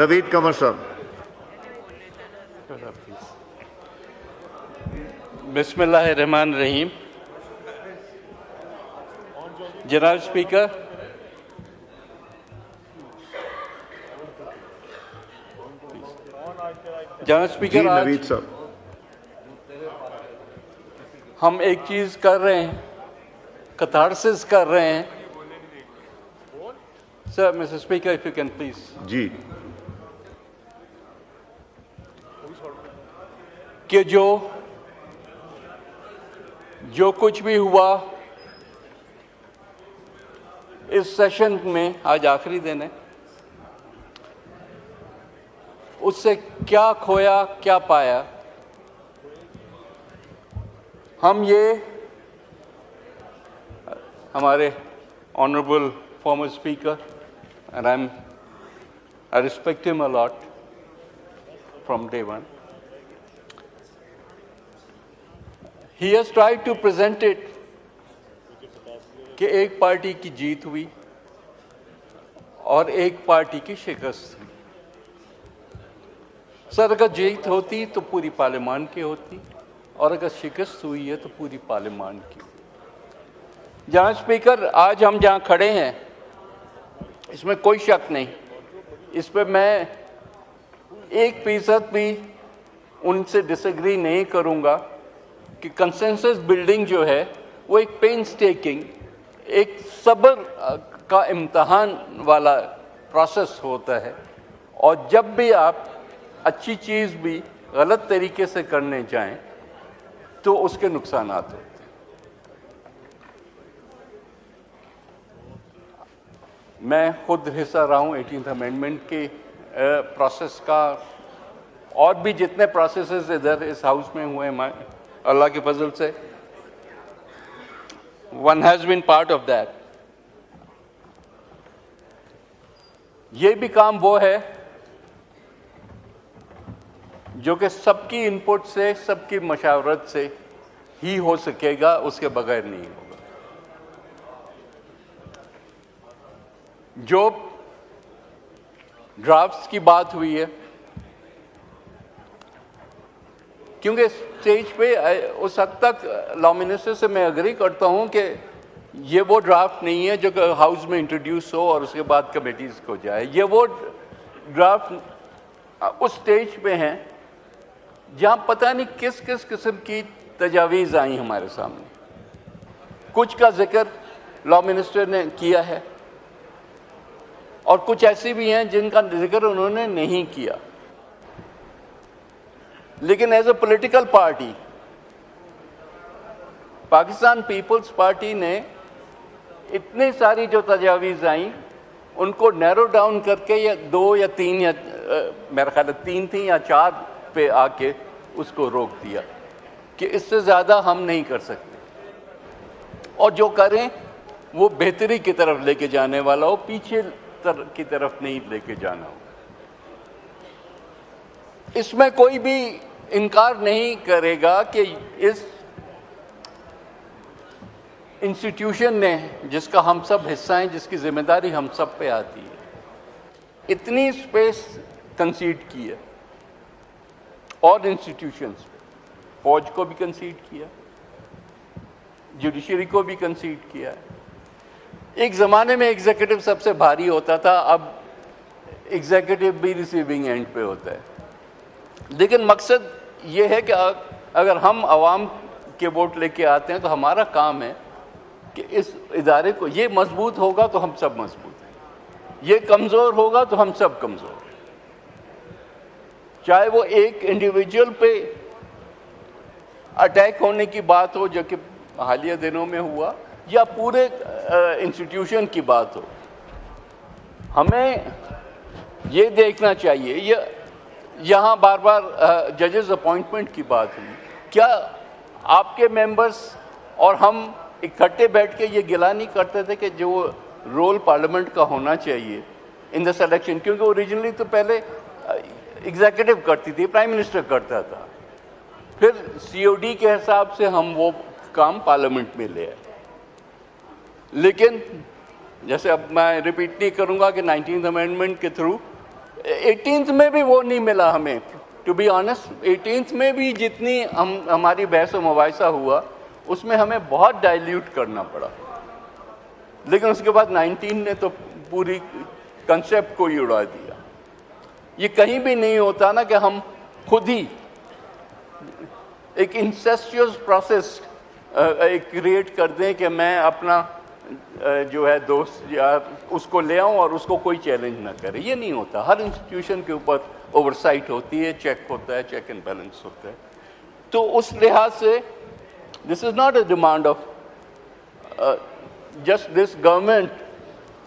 Naveed Kamar sir. Bismillahirrahmanirrahim. Janaab Speaker, Janaab Speaker, Ji آج Naveed sir. ہم ایک چیز کر رہے ہیں, کتھارسس کر رہے ہیں. Sir, Mr. Speaker, if you can please. Ji. کہ جو کچھ بھی ہوا اس سیشن میں, آج آخری دن ہے, اس سے کیا کھویا کیا پایا, ہم یہ ہمارے honourable former speaker, and I respect him a lot from day one. He has tried to present it کہ ایک پارٹی کی جیت ہوئی اور ایک پارٹی کی شکست ہوئی. سر, اگر جیت ہوتی تو پوری پارلیمان کی ہوتی, اور اگر شکست ہوئی ہے تو پوری پارلیمان کی. جناب اسپیکر, آج ہم جہاں کھڑے ہیں اس میں کوئی شک نہیں, اس پہ میں 1% بھی ان سے ڈس ایگری نہیں کروں گا کہ کنسنسس بلڈنگ جو ہے وہ ایک پینس ٹیکنگ, ایک صبر کا امتحان والا پروسیس ہوتا ہے, اور جب بھی آپ اچھی چیز بھی غلط طریقے سے کرنے جائیں تو اس کے نقصانات ہوتے ہیں. میں خود حصہ رہا ہوں 18th امینڈمنٹ کے پروسیس کا, اور بھی جتنے پروسیسز ادھر اس ہاؤس میں ہوئے ہیں اللہ کے فضل سے, one has been part of that. یہ بھی کام وہ ہے جو کہ سب کی انپٹ سے, سب کی مشاورت سے ہی ہو سکے گا, اس کے بغیر نہیں ہوگا. جو ڈرافٹس کی بات ہوئی ہے, کیونکہ اسٹیج پہ اس حد تک لا منسٹر سے میں اگری کرتا ہوں کہ یہ وہ ڈرافٹ نہیں ہے جو کہ ہاؤس میں انٹروڈیوس ہو اور اس کے بعد کمیٹیز کو جائے. یہ وہ ڈرافٹ اس اسٹیج پہ ہیں جہاں پتہ نہیں کس کس قسم کی تجاویز آئیں ہمارے سامنے. کچھ کا ذکر لا منسٹر نے کیا ہے, اور کچھ ایسی بھی ہیں جن کا ذکر انہوں نے نہیں کیا. لیکن as a political party, Pakistan Peoples Party نے اتنی ساری جو تجاویز آئیں ان کو نیرو ڈاؤن کر کے, یا 2 یا 3 یا میرا خیال ہے 3 تھیں یا 4 پہ آ کے اس کو روک دیا کہ اس سے زیادہ ہم نہیں کر سکتے, اور جو کریں وہ بہتری کی طرف لے کے جانے والا ہو, پیچھے کی طرف نہیں لے کے جانا ہو. اس میں کوئی بھی انکار نہیں کرے گا کہ اس انسٹیٹیوشن نے, جس کا ہم سب حصہ ہیں, جس کی ذمہ داری ہم سب پہ آتی ہے, اتنی اسپیس کنسیڈ کی ہے, اور انسٹیٹیوشنز فوج کو بھی کنسیڈ کیا, جوڈیشری کو بھی کنسیڈ کیا ہے. ایک زمانے میں ایگزیکٹو سب سے بھاری ہوتا تھا, اب ایگزیکٹو بھی ریسیونگ اینڈ پہ ہوتا ہے. لیکن مقصد یہ ہے کہ اگر ہم عوام کے ووٹ لے کے آتے ہیں تو ہمارا کام ہے کہ اس ادارے کو, یہ مضبوط ہوگا تو ہم سب مضبوط ہیں, یہ کمزور ہوگا تو ہم سب کمزور ہیں. چاہے وہ ایک انڈیویجول پہ اٹیک ہونے کی بات ہو جو کہ حالیہ دنوں میں ہوا, یا پورے انسٹیٹیوشن کی بات ہو, ہمیں یہ دیکھنا چاہیے. یہاں بار بار ججز اپوائنٹمنٹ کی بات ہوئی, کیا آپ کے ممبرز اور ہم اکٹھے بیٹھ کے یہ گلا نہیں کرتے تھے کہ جو رول پارلیمنٹ کا ہونا چاہیے ان دا سلیکشن, کیونکہ اوریجنلی تو پہلے ایگزیکٹو کرتی تھی, پرائم منسٹر کرتا تھا, پھر سی او ڈی کے حساب سے ہم وہ کام پارلیمنٹ میں لے آئے. لیکن جیسے اب میں ریپیٹ نہیں کروں گا کہ 19th امینڈمنٹ کے تھرو 18th میں بھی وہ نہیں ملا ہمیں, ٹو بی آنیسٹ. 18th میں بھی جتنی ہماری بحث و مباحثہ ہوا اس میں ہمیں بہت ڈائلیوٹ کرنا پڑا, لیکن اس کے بعد 19 نے تو پوری کنسیپٹ کو ہی اڑا دیا. یہ کہیں بھی نہیں ہوتا نا کہ ہم خود ہی ایک انسیسچوس پروسیس کریٹ کر دیں کہ میں اپنا جو ہے دوست یا اس کو لے آؤں اور اس کو کوئی چیلنج نہ کرے. یہ نہیں ہوتا. ہر انسٹیٹیوشن کے اوپر اوور سائٹ ہوتی ہے, چیک ہوتا ہے, چیک اینڈ بیلنس ہوتا ہے. تو اس لحاظ سے this is not a demand of just this government,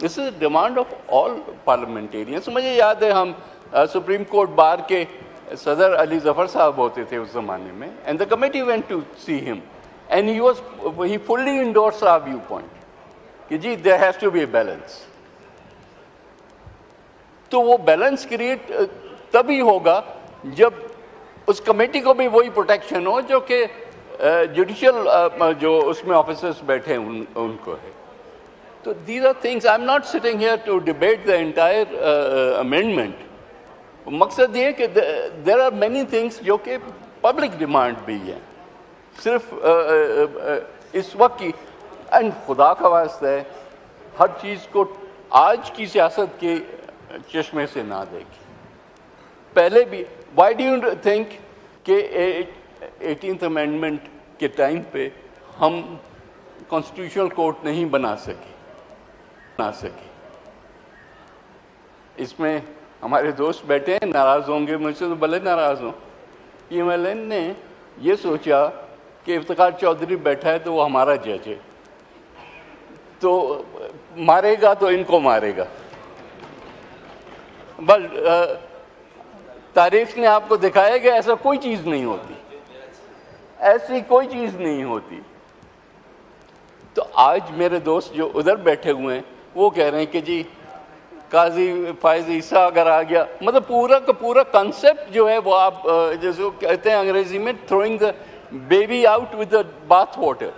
this is a demand of all parliamentarians. مجھے یاد ہے ہم سپریم کورٹ بار کے صدر علی ظفر صاحب ہوتے تھے اس زمانے میں, and the committee went to see ہم and he fully endorse our view point کہ جی there has to be a balance. تو وہ بیلنس کریٹ تبھی ہوگا جب اس کمیٹی کو بھی وہی پروٹیکشن ہو جو کہ جوڈیشل جو اس میں آفیسرس بیٹھے ہیں ان کو ہے. تو these are things. I am not sitting here to debate the entire amendment. مقصد یہ ہے کہ دیر آر مینی تھنگس جو کہ پبلک ڈیمانڈ بھی ہے, صرف اس وقت کی. اینڈ خدا کا واسطہ ہے ہر چیز کو آج کی سیاست کے چشمے سے نہ دیکھیں. پہلے بھی وائی ڈو یو تھنک کہ 18th امینڈمنٹ کے ٹائم پہ ہم کانسٹیٹیوشنل کورٹ نہیں بنا سکے. اس میں ہمارے دوست بیٹھے ہیں, ناراض ہوں گے مجھ سے تو بھلے ناراض ہوں. PMLN نے یہ سوچا کہ افتخار چودھری بیٹھا ہے تو وہ ہمارا جج ہے, تو مارے گا تو ان کو مارے گا. بل تاریخ نے آپ کو دکھایا کہ ایسا کوئی چیز نہیں ہوتی, ایسی کوئی چیز نہیں ہوتی. تو آج میرے دوست جو ادھر بیٹھے ہوئے ہیں وہ کہہ رہے ہیں کہ جی قاضی فائز عیسیٰ اگر آ گیا, مطلب پورا کا پورا کنسیپٹ جو ہے وہ آپ جیسے کہتے ہیں انگریزی میں throwing the baby out with the bath water.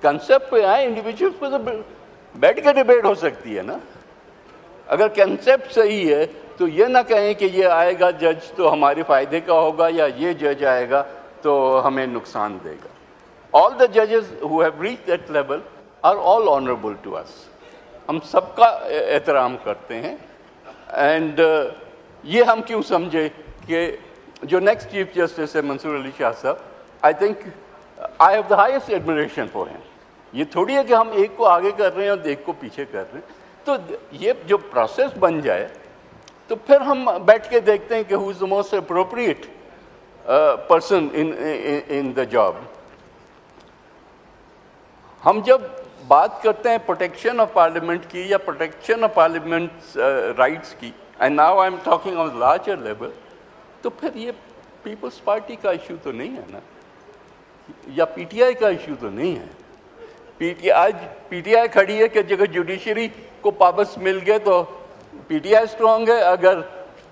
Concept پہ آئے, انڈیویجول پہ تو بیٹھ کے ڈیبیٹ ہو سکتی ہے نا. اگر کنسیپٹ صحیح ہے تو یہ نہ کہیں کہ یہ آئے گا جج تو ہمارے فائدے کا ہوگا یا یہ جج آئے گا تو ہمیں نقصان دے گا. All the judges who have reached that level are all honorable to us. ہم سب کا احترام کرتے ہیں. اینڈ یہ ہم کیوں سمجھے کہ جو نیکسٹ چیف جسٹس ہے منصور علی شاہ صاحب, I think I have the highest admiration for him. یہ تھوڑی ہے کہ ہم ایک کو آگے کر رہے ہیں اور ایک کو پیچھے کر رہے ہیں. تو یہ جو پروسیس بن جائے تو پھر ہم بیٹھ کے دیکھتے ہیں کہ who is the most appropriate person in the job. ہم جب بات کرتے ہیں پروٹیکشن آف پارلیمنٹ کی یا پروٹیکشن آف پارلیمنٹ رائٹس کی, and now I am talking on larger level, تو پھر یہ پیپلز پارٹی کا ایشو تو نہیں ہے نا, یا پی ٹی آئی کا ایشو تو نہیں ہے. آج پی ٹی آئی کھڑی ہے کہ جگہ جوڈیشری کو پاورز مل گئے تو پی ٹی آئی اسٹرانگ ہے, اگر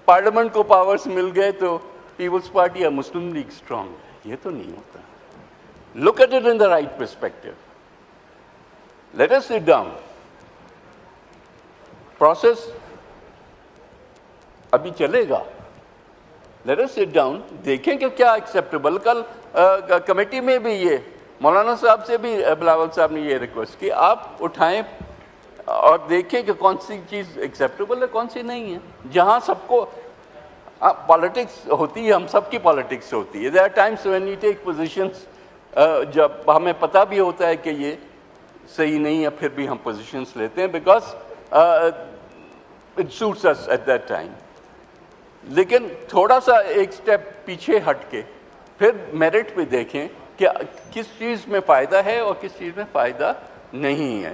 پارلیمنٹ کو پاورز مل گئے تو پیپلز پارٹی یا مسلم لیگ اسٹرانگ ہے. یہ تو نہیں ہوتا. Look at it in the right perspective. Let us sit down. Process ابھی چلے گا. Let us sit down. دیکھیں کہ کیا ایکسیپٹیبل. کل کمیٹی میں بھی یہ مولانا صاحب سے بھی بلاول صاحب نے یہ ریکویسٹ کی, آپ اٹھائیں اور دیکھیں کہ کون سی چیز ایکسیپٹیبل ہے کون سی نہیں ہے. جہاں سب کو پالیٹکس ہوتی ہے, ہم سب کی پالیٹکس ہوتی ہے. There are times when you take positions جب ہمیں پتہ بھی ہوتا ہے کہ یہ صحیح نہیں ہے, پھر بھی ہم پوزیشنس لیتے ہیں because it suits us at that time. لیکن تھوڑا سا ایک سٹیپ پیچھے ہٹ کے پھر میرٹ پہ دیکھیں کہ کس چیز میں فائدہ ہے اور کس چیز میں فائدہ نہیں ہے.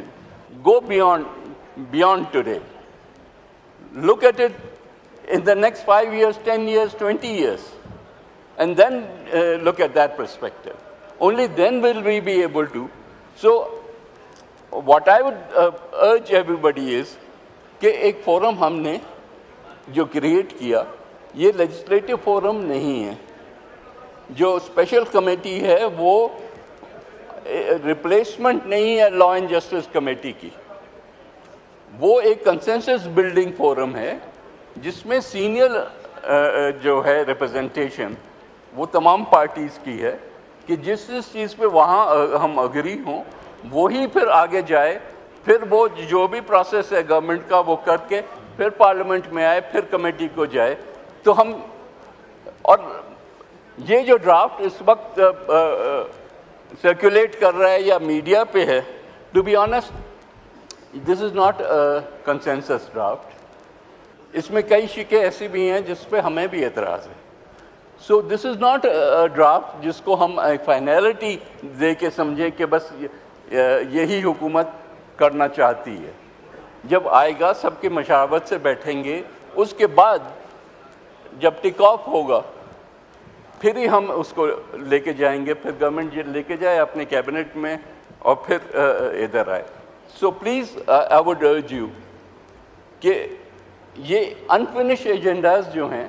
Go beyond today. Look at it in the next 5 years, 10 years, 20 years, and then look at that perspective. Only then will we be able to. So what I would urge everybody is کہ ایک forum ہم نے جو create کیا یہ legislative forum نہیں ہے. جو اسپیشل کمیٹی ہے وہ ریپلیسمنٹ نہیں ہے لا اینڈ جسٹس کمیٹی کی. وہ ایک کنسنسس بلڈنگ فورم ہے جس میں سینئر جو ہے ریپرزنٹیشن وہ تمام پارٹیز کی ہے کہ جس چیز پہ وہاں ہم اگری ہوں وہی پھر آگے جائے، پھر وہ جو بھی پروسیس ہے گورنمنٹ کا وہ کر کے پھر پارلیمنٹ میں آئے، پھر کمیٹی کو جائے. تو ہم اور یہ جو ڈرافٹ اس وقت سرکولیٹ کر رہا ہے یا میڈیا پہ ہے، to be honest this is not consensus draft. اس میں کئی شکیں ایسی بھی ہیں جس پہ ہمیں بھی اعتراض ہے. سو دس از ناٹ ڈرافٹ جس کو ہم فائنلٹی دے کے سمجھیں کہ بس یہی حکومت کرنا چاہتی ہے. جب آئے گا سب کی مشاورت سے بیٹھیں گے، اس کے بعد جب ٹک آف ہوگا پھر ہی ہم اس کو لے کے جائیں گے، پھر گورنمنٹ لے کے جائے اپنے کیبنٹ میں اور پھر ادھر آئے. So please I would urge you کہ یہ انفنش ایجنڈاز جو ہیں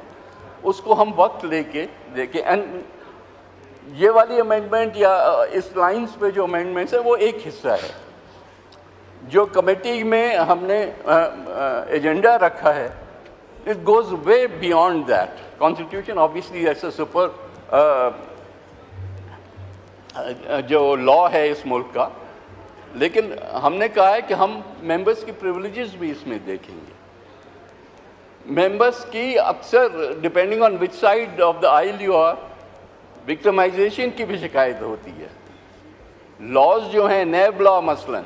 اس کو ہم وقت لے کے دیکھیں. اینڈ یہ والی امینڈمنٹ یا اس لائنز پہ جو امینڈمنٹس ہے وہ ایک حصہ ہے. جو کمیٹی میں ہم نے ایجنڈا رکھا ہے it goes way beyond that. Constitution obviously as a super جو لا ہے اس ملک کا، لیکن ہم نے کہا ہے کہ ہم ممبرس کی پریولیجز بھی اس میں دیکھیں گے. ممبرس کی اکثر depending on which side of the aisle you are victimisation کی بھی شکایت ہوتی ہے. لاز جو ہیں نیب لا مثلاً،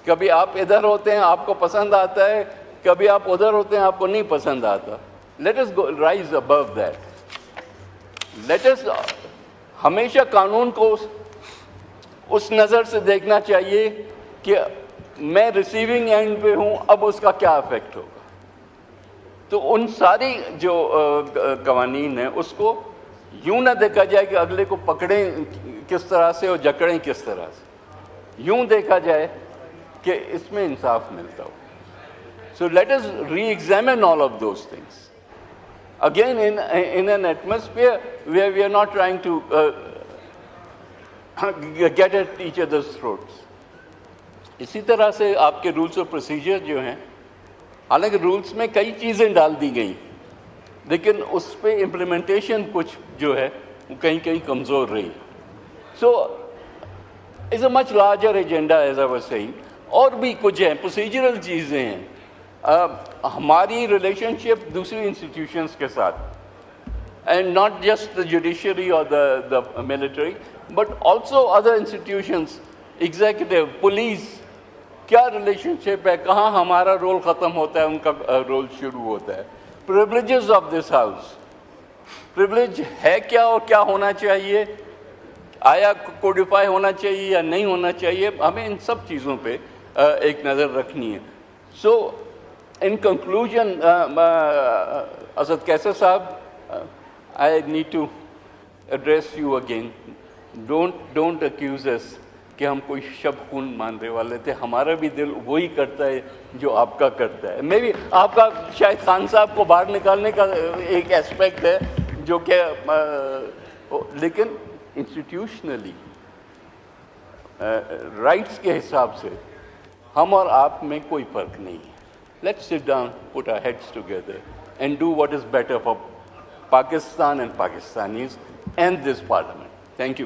کبھی آپ ادھر ہوتے ہیں آپ کو پسند آتا ہے، کبھی آپ ادھر ہوتے ہیں آپ کو نہیں پسند آتا. Let us rise above that. Let us ہمیشہ قانون کو اس نظر سے دیکھنا چاہیے کہ میں ریسیونگ اینڈ پہ ہوں، اب اس کا کیا افیکٹ ہوگا. تو ان ساری جو قوانین ہیں اس کو یوں نہ دیکھا جائے کہ اگلے کو پکڑیں کس طرح سے اور جکڑیں کس طرح سے، یوں دیکھا جائے کہ اس میں انصاف ملتا ہو. So let us re-examine all of those things. Again, in an atmosphere where we are not trying to get at each other's throats. اسی طرح سے آپ کے رولس اور پروسیجر جو ہیں، حالانکہ رولس میں کئی چیزیں ڈال دی گئیں لیکن اس پہ امپلیمنٹیشن کچھ جو ہے وہ کہیں کہیں کمزور رہی. So is a much larger agenda as I was saying. اور بھی کچھ ہیں، پروسیجرل چیزیں ہیں. ہماری ریلیشن شپ دوسری انسٹیٹیوشنس کے ساتھ، and not just the judiciary اور the military but also other institutions, executive, police, کیا ریلیشن شپ ہے، کہاں ہمارا رول ختم ہوتا ہے ان کا رول شروع ہوتا ہے. Privileges of this house, privilege ہے کیا اور کیا ہونا چاہیے، آیا کوڈیفائی ہونا چاہیے یا نہیں ہونا چاہیے، ہمیں ان سب چیزوں پہ ایک نظر رکھنی ہے. سو ان کنکلوژن اسد کیسر صاحب، I need to address you again. Don't accuse us کہ ہم کوئی شب خون ماننے والے تھے. ہمارا بھی دل وہی کرتا ہے جو آپ کا کرتا ہے. میں بھی آپ کا شاید خان صاحب کو باہر نکالنے کا ایک ایسپیکٹ ہے جو کہ لیکن انسٹیٹیوشنلی رائٹس کے حساب سے ہم اور آپ میں کوئی فرق نہیں ہے. Let's sit down, put our heads together and do what is better for Pakistan and Pakistanis and this parliament. Thank you.